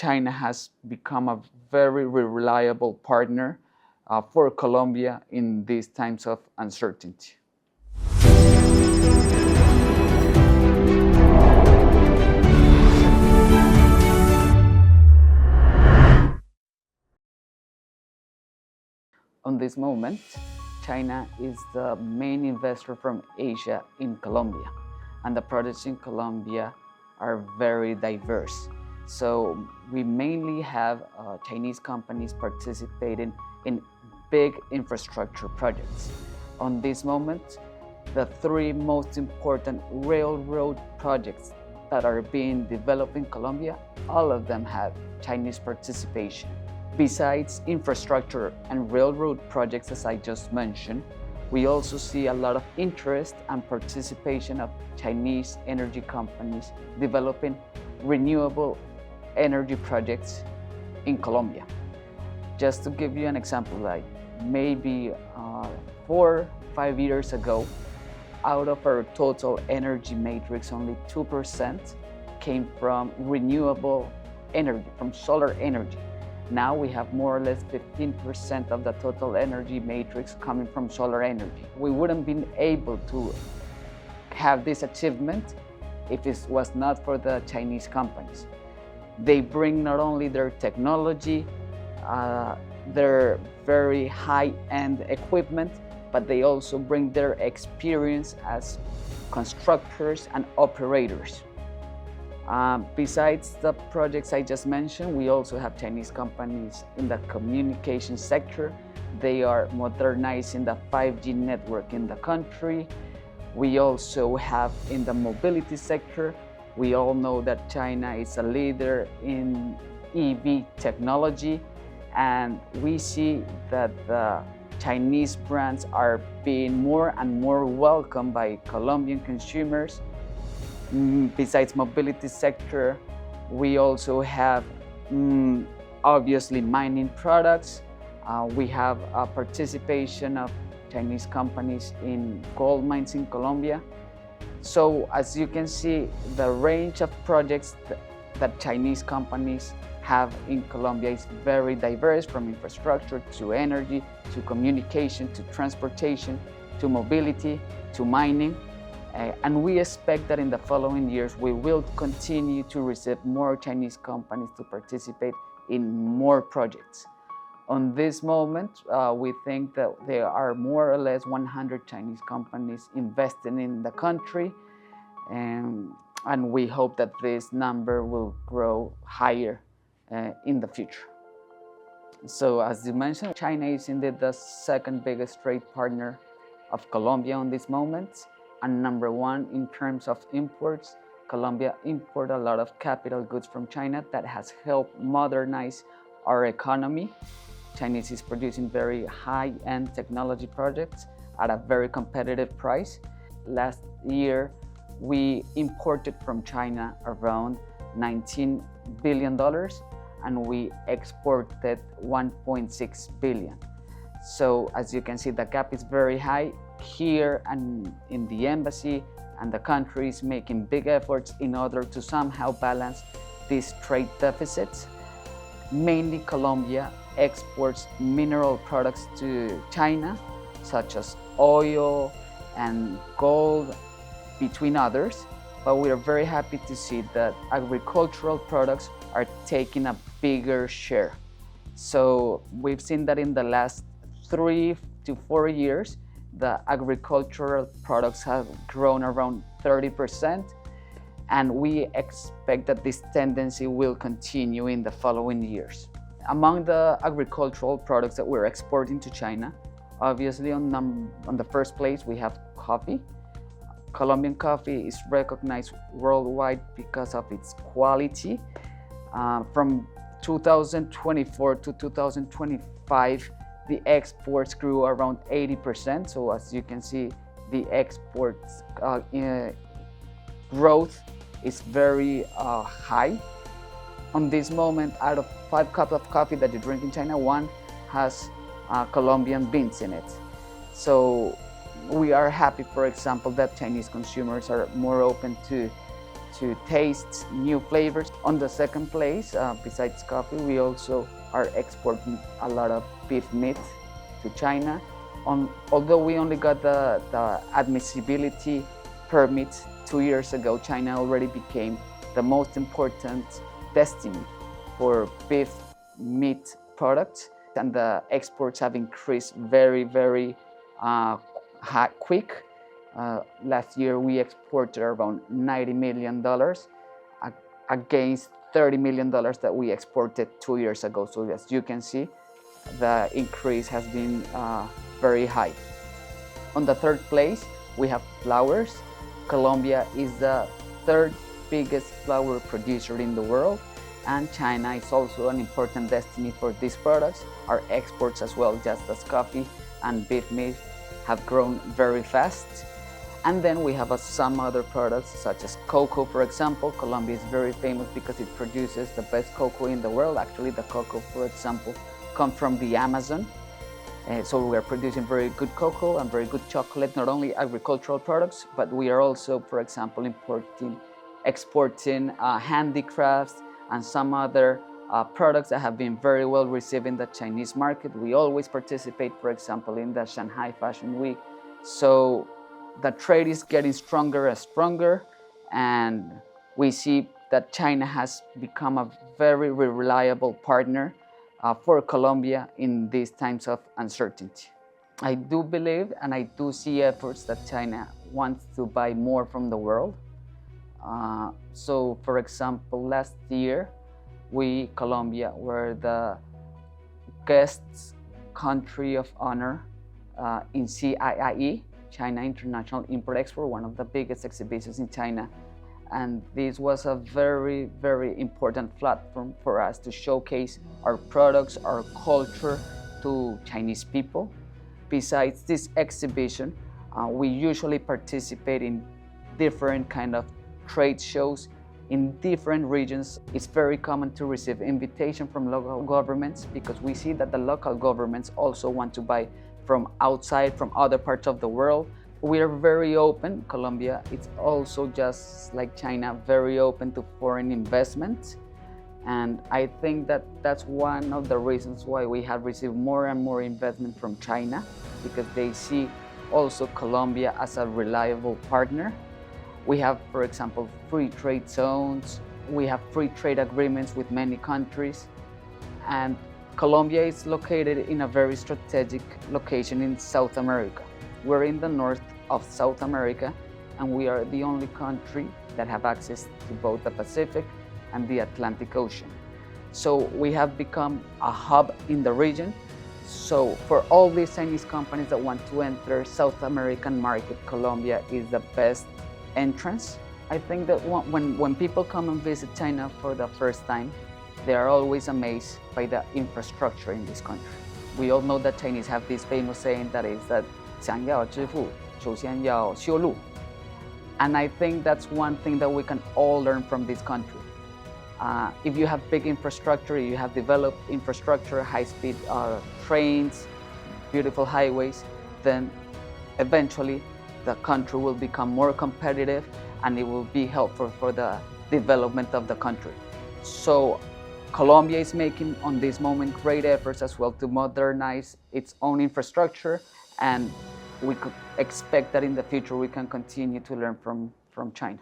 China has become a very reliable partner for Colombia in these times of uncertainty. On this moment, China is the main investor from Asia in Colombia, and the projects in Colombia are very diverse. So we mainly have Chinese companies participating in big infrastructure projects. On this moment, the three most important railroad projects that are being developed in Colombia, all of them have Chinese participation. Besides infrastructure and railroad projects, as I just mentioned, we also see a lot of interest and participation of Chinese energy companies developing renewable energy projects in Colombia. Just to give you an example, like maybe 4-5 years ago, out of our total energy matrix, only 2% came from renewable energy, from solar energy. Now we have more or less 15% of the total energy matrix coming from solar energy. We wouldn't been able to have this achievement if it was not for the Chinese companies. They bring not only their technology, their very high-end equipment, but they also bring their experience as constructors and operators. Besides the projects I just mentioned, we also have Chinese companies in the communication sector. They are modernizing the 5G network in the country. We also have in the mobility sector. We all know that China is a leader in EV technology, and we see that the Chinese brands are being more and more welcomed by Colombian consumers. Besides mobility sector, we also have obviously mining products. We have a participation of Chinese companies in gold mines in Colombia. So as you can see, the range of projects that Chinese companies have in Colombia is very diverse, from infrastructure to energy, to communication, to transportation, to mobility, to mining. And we expect that in the following years, we will continue to receive more Chinese companies to participate in more projects. On this moment, we think that there are more or less 100 Chinese companies investing in the country, and we hope that this number will grow higher in the future. So as you mentioned, China is indeed the second biggest trade partner of Colombia on this moment, and number one in terms of imports. Colombia imports a lot of capital goods from China that has helped modernize our economy. Chinese is producing very high-end technology projects at a very competitive price. Last year, we imported from China around $19 billion, and we exported $1.6 billion. So as you can see, the gap is very high. Here and in the embassy and the country is making big efforts in order to somehow balance these trade deficits. Mainly Colombia exports mineral products to China, such as oil and gold, between others. But we are very happy to see that agricultural products are taking a bigger share. So we've seen that in the last 3 to 4 years, the agricultural products have grown around 30%, and we expect that this tendency will continue in the following years. Among the agricultural products that we're exporting to China, obviously on the first place we have coffee. Colombian coffee is recognized worldwide because of its quality. From 2024 to 2025, the exports grew around 80%. So as you can see, the exports growth is very high. On this moment, out of 5 cups of coffee that you drink in China, 1 has Colombian beans in it. So we are happy, for example, that Chinese consumers are more open to to taste new flavors. On the second place, besides coffee, we also are exporting a lot of beef meat to China. Although we only got the admissibility permit 2 years ago, China already became the most important destiny for beef meat products, and the exports have increased very, very quick. Last year we exported around $90 million against $30 million that we exported 2 years ago. So as you can see, the increase has been very high. On the third place, we have flowers. Colombia is the third biggest flower producer in the world, and China is also an important destiny for these products. Our exports as well, just as coffee and beef meat, have grown very fast. And then we have some other products such as cocoa, for example. Colombia is very famous because it produces the best cocoa in the world. Actually, the cocoa, for example, comes from the Amazon. So we are producing very good cocoa and very good chocolate, not only agricultural products, but we are also, for example, exporting handicrafts and some other products that have been very well received in the Chinese market. We always participate, for example, in the Shanghai Fashion Week. So the trade is getting stronger and stronger, and we see that China has become a very reliable partner for Colombia in these times of uncertainty. I do believe and I do see efforts that China wants to buy more from the world. So, for example, last year, Colombia, were the guest country of honor in CIIE, China International Import-Export, one of the biggest exhibitions in China. And this was a very, very important platform for us to showcase our products, our culture to Chinese people. Besides this exhibition, we usually participate in different kind of trade shows in different regions. It's very common to receive invitation from local governments because we see that the local governments also want to buy from outside, from other parts of the world. We are very open. Colombia is also, just like China, very open to foreign investment. And I think that that's one of the reasons why we have received more and more investment from China, because they see also Colombia as a reliable partner. We have, for example, free trade zones. We have free trade agreements with many countries. And Colombia is located in a very strategic location in South America. We're in the north of South America, and we are the only country that have access to both the Pacific and the Atlantic Ocean. So we have become a hub in the region. So for all these Chinese companies that want to enter South American market, Colombia is the best entrance. I think that when people come and visit China for the first time, they are always amazed by the infrastructure in this country. We all know that Chinese have this famous saying that is that 想要致富，首先要修路. And I think that's one thing that we can all learn from this country. If you have big infrastructure, you have developed infrastructure, high-speed trains, beautiful highways, then eventually the country will become more competitive and it will be helpful for the development of the country. So Colombia is making on this moment great efforts as well to modernize its own infrastructure, and we could expect that in the future we can continue to learn from China.